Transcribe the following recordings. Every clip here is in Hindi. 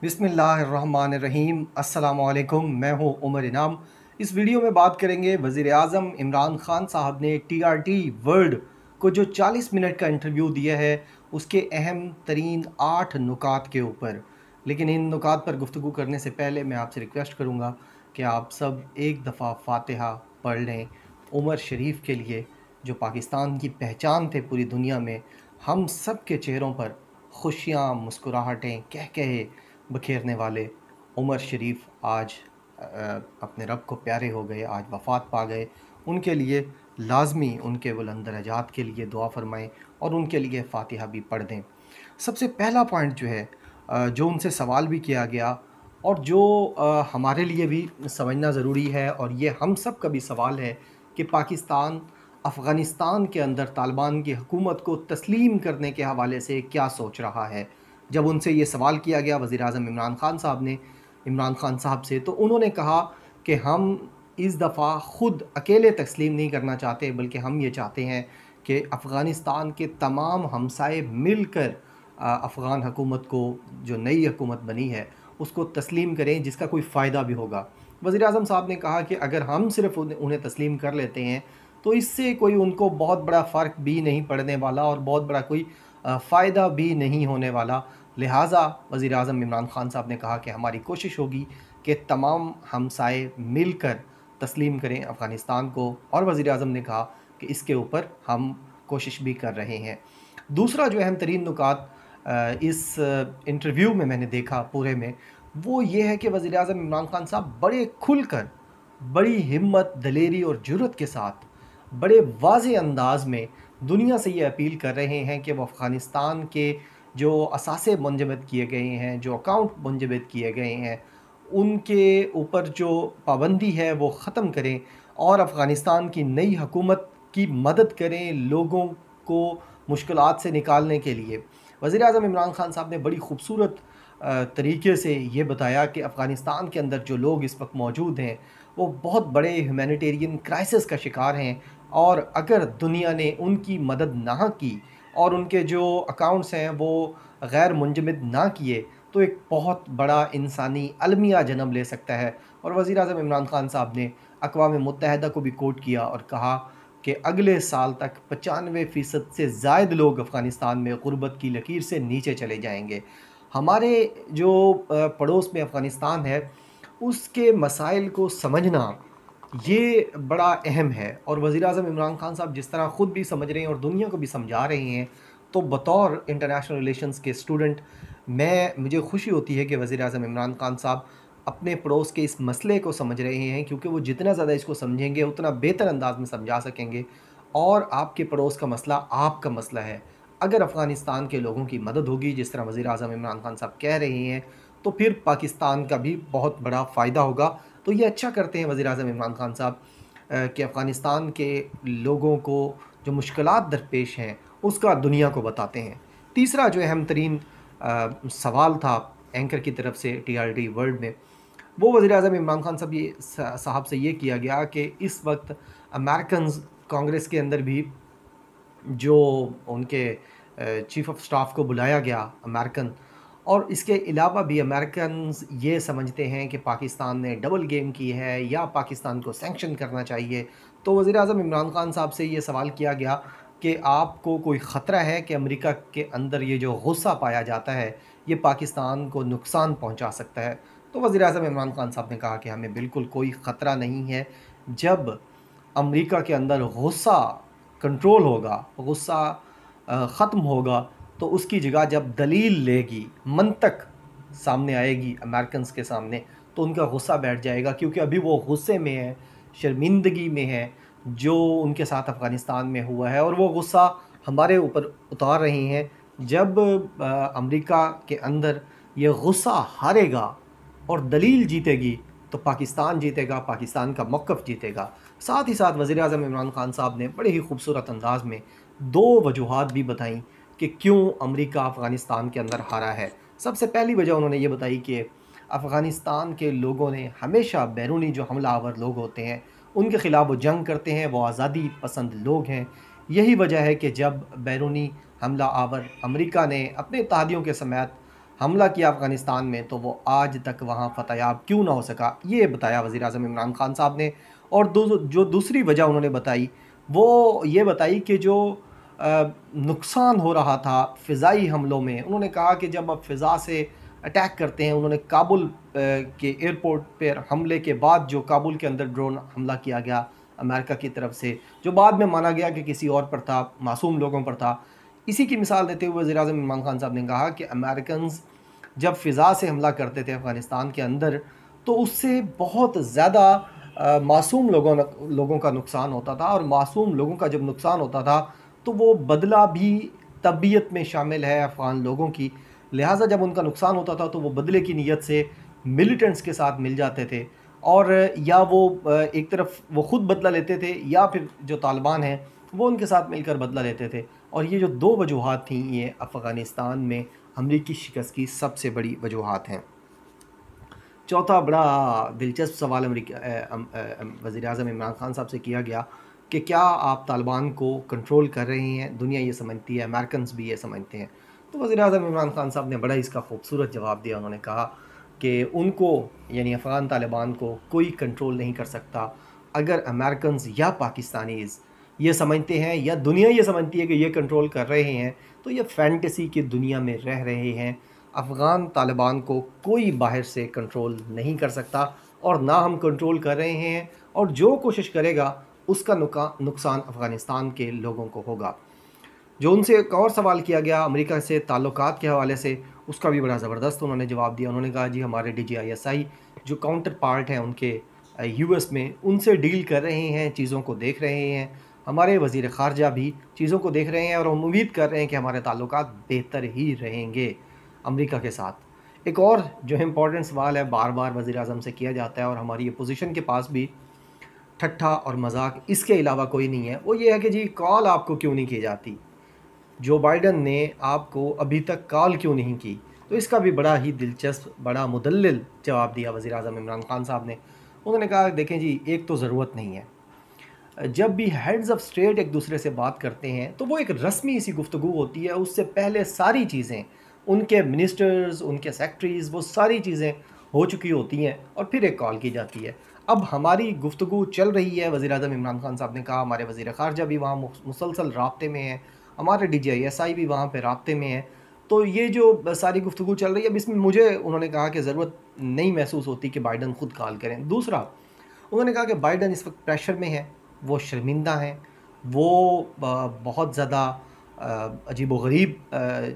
बिस्मिल्लाहिर्रहमानिर्रहीम। अस्सलामुअलैकुम। मैं हूँ उमर इनाम। इस वीडियो में बात करेंगे वज़ीर आज़म इमरान ख़ान साहब ने टीआरटी वर्ल्ड को जो 40 मिनट का इंटरव्यू दिया है उसके अहम तरीन 8 नुकात के ऊपर। लेकिन इन नुकात पर गुफ्तगू करने से पहले मैं आपसे रिक्वेस्ट करूँगा कि आप सब एक दफ़ा फ़ातिहा पढ़ लें उमर शरीफ के लिए, जो पाकिस्तान की पहचान थे पूरी दुनिया में। हम सब के चेहरों पर खुशियाँ, मुस्कुराहटें, कह कहे बखेरने वाले उमर शरीफ आज अपने रब को प्यारे हो गए, आज वफ़ात पा गए। उनके लिए लाज़मी उनके बुलंद दरजात के लिए दुआ फ़रमाएँ और उनके लिए फ़ातिहा भी पढ़ दें। सबसे पहला पॉइंट जो है, जो उनसे सवाल भी किया गया और जो हमारे लिए भी समझना ज़रूरी है और ये हम सब का भी सवाल है कि पाकिस्तान अफ़गानिस्तान के अंदर तालिबान की हुकूमत को तस्लीम करने के हवाले से क्या सोच रहा है। जब उनसे ये सवाल किया गया वज़ीर आज़म इमरान ख़ान साहब से, तो उन्होंने कहा कि हम इस दफ़ा ख़ुद अकेले तस्लीम नहीं करना चाहते, बल्कि हम ये चाहते हैं कि अफ़गानिस्तान के तमाम हमसाए मिलकर अफ़गान हुकूमत को, जो नई हुकूमत बनी है, उसको तस्लीम करें, जिसका कोई फ़ायदा भी होगा। वज़ीर आज़म साहब ने कहा कि अगर हम सिर्फ़ उन्हें तस्लीम कर लेते हैं तो इससे कोई उनको बहुत बड़ा फ़र्क भी नहीं पड़ने वाला और बहुत बड़ा कोई फ़ायदा भी नहीं होने वाला। लिहाजा वज़ीर आज़म इमरान ख़ान साहब ने कहा कि हमारी कोशिश होगी कि तमाम हमसाए मिलकर तस्लीम करें अफ़गानिस्तान को, और वज़ीर आज़म ने कहा कि इसके ऊपर हम कोशिश भी कर रहे हैं। दूसरा जो अहम तरीन नुकात इस इंटरव्यू में मैंने देखा पूरे में, वो ये है कि वज़ीर आज़म इमरान ख़ान साहब बड़े खुलकर, बड़ी हिम्मत, दलेरी और जुर्रत के साथ, बड़े वाज़े अंदाज़ में दुनिया से ये अपील कर रहे हैं कि वो अफ़गानिस्तान के जो असासे मुंजमद किए गए हैं, जो अकाउंट मुंजमद किए गए हैं, उनके ऊपर जो पाबंदी है वो ख़त्म करें और अफ़गानिस्तान की नई हुकूमत की मदद करें लोगों को मुश्किलात से निकालने के लिए। वज़ीर आज़म इमरान ख़ान साहब ने बड़ी ख़ूबसूरत तरीके से ये बताया कि अफ़गानिस्तान के अंदर जो लोग इस वक्त मौजूद हैं वो बहुत बड़े ह्यूमैनिटेरियन क्राइसिस का शिकार हैं, और अगर दुनिया ने उनकी मदद ना की और उनके जो अकाउंट्स हैं वो गैर मुंजमद ना किए, तो एक बहुत बड़ा इंसानी अलमिया जन्म ले सकता है। और वज़ीर आज़म इमरान ख़ान साहब ने अक़वाम मुत्तहिदा को भी कोट किया और कहा कि अगले साल तक 95% से ज़ायद लोग अफ़गानिस्तान में ग़ुरबत की लकीर से नीचे चले जाएंगे। हमारे जो पड़ोस में अफ़गानिस्तान है, उसके मसाइल को समझना ये बड़ा अहम है, और वज़ीर आज़म इमरान ख़ान साहब जिस तरह ख़ुद भी समझ रहे हैं और दुनिया को भी समझा रहे हैं, तो बतौर इंटरनेशनल रिलेशंस के स्टूडेंट मुझे खुशी होती है कि वज़ीर आज़म इमरान ख़ान साहब अपने पड़ोस के इस मसले को समझ रहे हैं, क्योंकि वो जितना ज़्यादा इसको समझेंगे उतना बेहतर अंदाज में समझा सकेंगे। और आपके पड़ोस का मसला आपका मसला है। अगर अफ़गानिस्तान के लोगों की मदद होगी जिस तरह वज़ीर आज़म इमरान ख़ान साहब कह रहे हैं, तो फिर पाकिस्तान का भी बहुत बड़ा फ़ायदा होगा। तो ये अच्छा करते हैं वज़ीर आज़म इमरान ख़ान साहब कि अफ़गानिस्तान के लोगों को जो मुश्किलात दरपेश हैं उसका दुनिया को बताते हैं। तीसरा जो अहम तरीन सवाल था एंकर की तरफ से टीआरटी वर्ल्ड में, वो वज़ीर आज़म इमरान ख़ान साहब से ये किया गया कि इस वक्त अमेरिकन कांग्रेस के अंदर भी जो उनके चीफ़ ऑफ स्टाफ को बुलाया गया अमेरिकन, और इसके अलावा भी अमेरिकन्स ये समझते हैं कि पाकिस्तान ने डबल गेम की है या पाकिस्तान को सैंक्शन करना चाहिए। तो वज़ीर आज़म इमरान ख़ान साहब से ये सवाल किया गया कि आपको कोई ख़तरा है कि अमेरिका के अंदर ये जो गुस्सा पाया जाता है ये पाकिस्तान को नुकसान पहुंचा सकता है। तो वज़ीर आज़म इमरान ख़ान साहब ने कहा कि हमें बिल्कुल कोई ख़तरा नहीं है। जब अमेरिका के अंदर गुस्सा कंट्रोल होगा, गुस्सा ख़त्म होगा, तो उसकी जगह जब दलील लेगी, मंतक सामने आएगी अमेरिकन्स के सामने, तो उनका गुस्सा बैठ जाएगा, क्योंकि अभी वो गुस्से में है, शर्मिंदगी में है जो उनके साथ अफ़गानिस्तान में हुआ है, और वो गुस्सा हमारे ऊपर उतार रहे हैं। जब अमेरिका के अंदर ये गुस्सा हारेगा और दलील जीतेगी, तो पाकिस्तान जीतेगा, पाकिस्तान का मौक़िफ़ जीतेगा। साथ ही साथ वज़ीर आज़म इमरान ख़ान साहब ने बड़े ही खूबसूरत अंदाज़ में 2 वजूहात भी बताई कि क्यों अमेरिका अफ़गानिस्तान के अंदर हारा है। सबसे पहली वजह उन्होंने ये बताई कि अफ़गानिस्तान के लोगों ने हमेशा बैरूनी जो हमलावर लोग होते हैं उनके ख़िलाफ़ वो जंग करते हैं, वो आज़ादी पसंद लोग हैं। यही वजह है कि जब बैरूनी हमला आवर अमेरिका ने अपने इत्तेहादियों के समेत हमला किया अफ़गानिस्तान में, तो वो आज तक वहाँ फ़तेयाब क्यों ना हो सका, ये बताया वज़ीर आज़म इमरान खान साहब ने। और जो दूसरी वजह उन्होंने बताई, वो ये बताई कि जो नुकसान हो रहा था फ़िज़ाई हमलों में, उन्होंने कहा कि जब आप फ़िज़ा से अटैक करते हैं, उन्होंने काबुल के एयरपोर्ट पर हमले के बाद जो काबुल के अंदर ड्रोन हमला किया गया अमेरिका की तरफ से, जो बाद में माना गया कि किसी और पर था, मासूम लोगों पर था। इसी की मिसाल देते हुए वज़ीर आज़म इमरान खान साहब ने कहा कि अमेरिकन्स जब फ़िज़ा से हमला करते थे अफ़गानिस्तान के अंदर, तो उससे बहुत ज़्यादा मासूम लोगों का नुकसान होता था, और मासूम लोगों का जब नुकसान होता था, तो वो बदला भी तबीयत में शामिल है अफ़गान लोगों की। लिहाजा जब उनका नुकसान होता था, तो वो बदले की नीयत से मिलिटेंट्स के साथ मिल जाते थे, और या वो एक तरफ वो ख़ुद बदला लेते थे, या फिर जो तालिबान हैं वो उनके साथ मिलकर बदला लेते थे। और ये जो दो वजूहात थीं, ये अफ़गानिस्तान में अमरीकी शिकस्त की सबसे बड़ी वजूहात हैं। चौथा बड़ा दिलचस्प सवाल वज़ीर आज़म इमरान खान साहब से किया गया कि क्या आप तालिबान को कंट्रोल कर रहे हैं? दुनिया ये समझती है, अमेरिकन्स भी ये समझते हैं। तो वज़ीर आज़म इमरान खान साहब ने बड़ा इसका खूबसूरत जवाब दिया। उन्होंने कहा कि उनको, यानी अफ़गान तालिबान को कोई कंट्रोल नहीं कर सकता। अगर अमेरिकन्स या पाकिस्तानीज़ ये समझते हैं, या दुनिया ये समझती है कि ये कंट्रोल कर रहे हैं, तो ये फ़ैंटेसी की दुनिया में रह रहे हैं। अफ़गान तालिबान को कोई बाहर से कंट्रोल नहीं कर सकता, और ना हम कंट्रोल कर रहे हैं, और जो कोशिश करेगा उसका नुकसान अफ़गानिस्तान के लोगों को होगा। जो उनसे एक और सवाल किया गया अमेरिका से ताल्लुकात के हवाले से, उसका भी बड़ा ज़बरदस्त उन्होंने जवाब दिया। उन्होंने कहा जी हमारे DGISI जो काउंटर पार्ट हैं उनके US में, उनसे डील कर रहे हैं, चीज़ों को देख रहे हैं। हमारे वज़ीर ख़ारजा भी चीज़ों को देख रहे हैं, और हम उम्मीद कर रहे हैं कि हमारे ताल्लुकात बेहतर ही रहेंगे अमेरिका के साथ। एक और जो इम्पोर्टेंट सवाल है, बार बार वज़ीर आज़म से किया जाता है, और हमारी अपोजिशन के पास भी ठट्ठा और मजाक इसके अलावा कोई नहीं है, वो ये है कि जी कॉल आपको क्यों नहीं की जाती, जो बाइडन ने आपको अभी तक कॉल क्यों नहीं की। तो इसका भी बड़ा ही दिलचस्प, बड़ा मुदल्लिल जवाब दिया वज़ीर आज़म इमरान खान साहब ने। उन्होंने कहा देखें जी, एक तो ज़रूरत नहीं है, जब भी हेड्स ऑफ स्टेट एक दूसरे से बात करते हैं तो वो एक रस्मी सी गुफ्तगू होती है। उससे पहले सारी चीज़ें, उनके मिनिस्टर्स, उनके सेक्रेटरीज़, वो सारी चीज़ें हो चुकी होती हैं, और फिर एक कॉल की जाती है। अब हमारी गुफ्तगू चल रही है। वज़ीर आज़म इमरान खान साहब ने कहा हमारे वज़ीर ख़ारजा भी वहाँ मुसलसल राब्ते में हैं, हमारे DGISI भी वहाँ पे राब्ते में है। तो ये जो सारी गुफ्तगू चल रही है, अब इसमें मुझे, उन्होंने कहा कि ज़रूरत नहीं महसूस होती कि बाइडन ख़ुद कॉल करें। दूसरा, उन्होंने कहा कि बाइडन इस वक्त प्रेशर में है, वो शर्मिंदा हैं, वो बहुत ज़्यादा अजीब-व-गरीब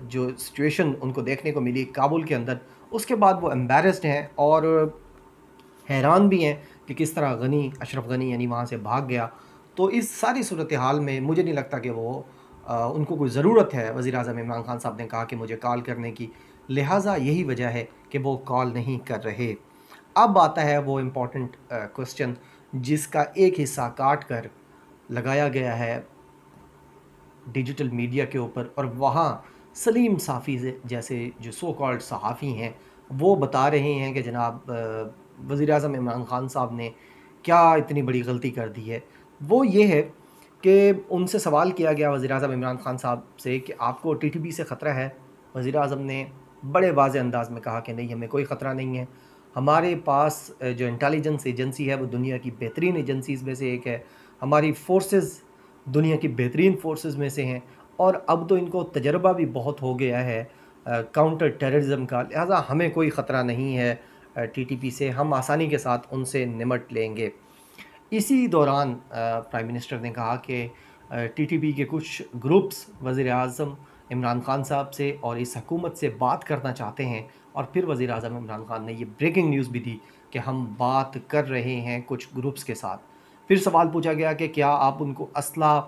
जो सिचुएशन उनको देखने को मिली काबुल के अंदर, उसके बाद वो एम्बैरेस्ड हैं, और हैरान भी हैं कि किस तरह अशरफ गनी यानी वहाँ से भाग गया। तो इस सारी सूरत हाल में मुझे नहीं लगता कि वो उनको कोई ज़रूरत है। वज़ीर आज़म इमरान खान साहब ने कहा कि मुझे कॉल करने की, लिहाजा यही वजह है कि वो कॉल नहीं कर रहे। अब आता है वो इम्पोर्टेंट क्वेश्चन जिसका एक हिस्सा काट कर लगाया गया है डिजिटल मीडिया के ऊपर, और वहाँ सलीम साफ़ी जैसे जो सो कॉल्ड सहाफ़ी हैं, वो बता रहे हैं कि जनाब वज़ीर आज़म इमरान खान साहब ने क्या इतनी बड़ी गलती कर दी है। वो ये है कि उनसे सवाल किया गया वज़ीर आज़म इमरान खान साहब से कि आपको TTP से ख़तरा है? वज़ीर आज़म ने बड़े वाज़े अंदाज़ में कहा कि नहीं, हमें कोई ख़तरा नहीं है। हमारे पास जो इंटेलिजेंस एजेंसी है वो दुनिया की बेहतरीन एजेंसीज़ में से एक है। हमारी फ़ोर्सेस दुनिया की बेहतरीन फ़ोर्सेस में से हैं, और अब तो इनको तजर्बा भी बहुत हो गया है काउंटर टेररिज्म का, लिहाजा हमें कोई ख़तरा नहीं है TTP से, हम आसानी के साथ उनसे निमट लेंगे। इसी दौरान प्राइम मिनिस्टर ने कहा कि TTP के कुछ ग्रुप्स वज़ीर आज़म इमरान खान साहब से और इस हुकूमत से बात करना चाहते हैं, और फिर वज़ीर आज़म इमरान खान ने ये ब्रेकिंग न्यूज़ भी दी कि हम बात कर रहे हैं कुछ ग्रुप्स के साथ। फिर सवाल पूछा गया कि क्या आप उनको असला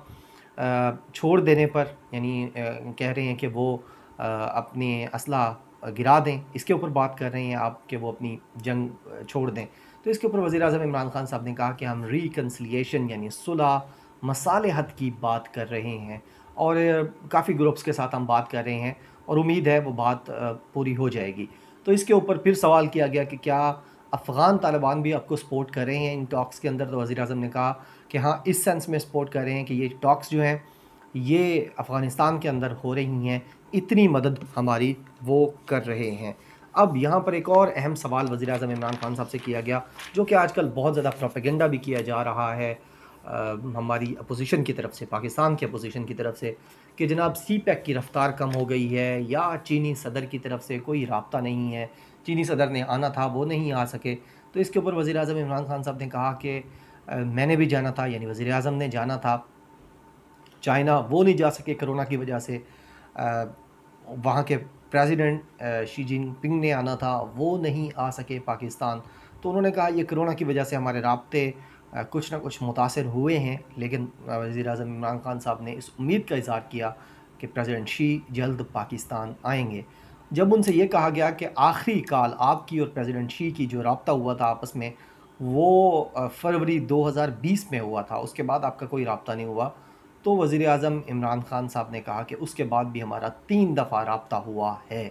छोड़ देने पर, यानी कह रहे हैं कि वो अपने असला गिरा दें, इसके ऊपर बात कर रहे हैं आप कि वो अपनी जंग छोड़ दें। तो इसके ऊपर वज़ीर आज़म इमरान खान साहब ने कहा कि हम रिकन्सिलिएशन यानी सुलह मसालहत की बात कर रहे हैं, और काफ़ी ग्रुप्स के साथ हम बात कर रहे हैं, और उम्मीद है वो बात पूरी हो जाएगी। तो इसके ऊपर फिर सवाल किया गया कि क्या अफ़गान तालिबान भी आपको सपोर्ट कर रहे हैं इन टॉक्स के अंदर? तो वज़ीर आज़म ने कहा कि हाँ, इस सेंस में सपोर्ट कर रहे हैं कि ये टॉक्स जो हैं ये अफ़गानिस्तान के अंदर हो रही हैं, इतनी मदद हमारी वो कर रहे हैं। अब यहाँ पर एक और अहम सवाल वज़ीर-ए-आज़म इमरान खान साहब से किया गया, जो कि आजकल बहुत ज़्यादा प्रोपेगेंडा भी किया जा रहा है हमारी अपोज़िशन की तरफ से, पाकिस्तान की अपोज़िशन की तरफ से, कि जनाब सी-पैक की रफ़्तार कम हो गई है या चीनी सदर की तरफ से कोई राब्ता नहीं है, चीनी सदर ने आना था वो नहीं आ सके। तो इसके ऊपर वज़ीर-ए-आज़म इमरान खान साहब ने कहा कि मैंने भी जाना था, यानी वज़ीर-ए-आज़म ने जाना था चाइना, वो नहीं जा सके कोरोना की वजह से। वहाँ के प्रेसिडेंट शी जिनपिंग ने आना था, वो नहीं आ सके पाकिस्तान। तो उन्होंने कहा ये कोरोना की वजह से हमारे राब्ते कुछ ना कुछ मुतासिर हुए हैं, लेकिन वज़ीर-ए-आज़म इमरान खान साहब ने इस उम्मीद का इज़हार किया कि प्रेसिडेंट शी जल्द पाकिस्तान आएँगे। जब उनसे ये कहा गया कि आखिरी कॉल आपकी और प्रेसिडेंट शी की जो राब्ता हुआ था आपस में, वो फरवरी 2020 में हुआ था, उसके बाद आपका कोई राब्ता नहीं हुआ। तो वज़ीर-ए-आज़म इमरान खान साहब ने कहा कि उसके बाद भी हमारा 3 दफ़ा राब्ता हुआ है।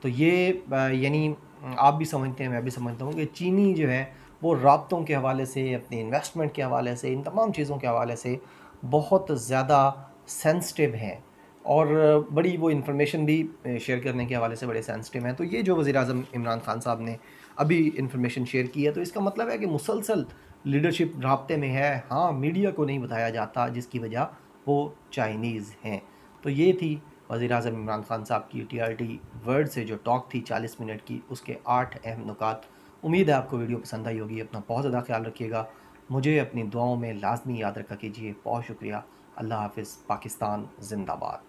तो ये यानी आप भी समझते हैं, मैं भी समझता हूँ कि चीनी जो है वो राब्तों के हवाले से, अपनी इन्वेस्टमेंट के हवाले से, इन तमाम चीज़ों के हवाले से बहुत ज़्यादा सेंसिटिव हैं और बड़ी वो इन्फॉर्मेशन भी शेयर करने के हवाले से बड़े सेंसिटिव हैं। तो ये जो वज़ीर-ए-आज़म इमरान खान साहब ने अभी इन्फॉर्मेशन शेयर की है, तो इसका मतलब है कि मुसलसल लीडरशिप राब्ते में है। हाँ, मीडिया को नहीं बताया जाता, जिसकी वजह वो चाइनीज़ हैं। तो ये थी वज़ीर-ए-आज़म इमरान खान साहब की टीआरटी वर्ल्ड से जो टॉक थी 40 मिनट की, उसके 8 अहम नुकात। उम्मीद है आपको वीडियो पसंद आई होगी। अपना बहुत ज़्यादा ख्याल रखिएगा। मुझे अपनी दुआओं में लाज़मी याद रखा कीजिए। बहुत शुक्रिया। अल्लाह हाफ़िज़। पाकिस्तान ज़िंदाबाद।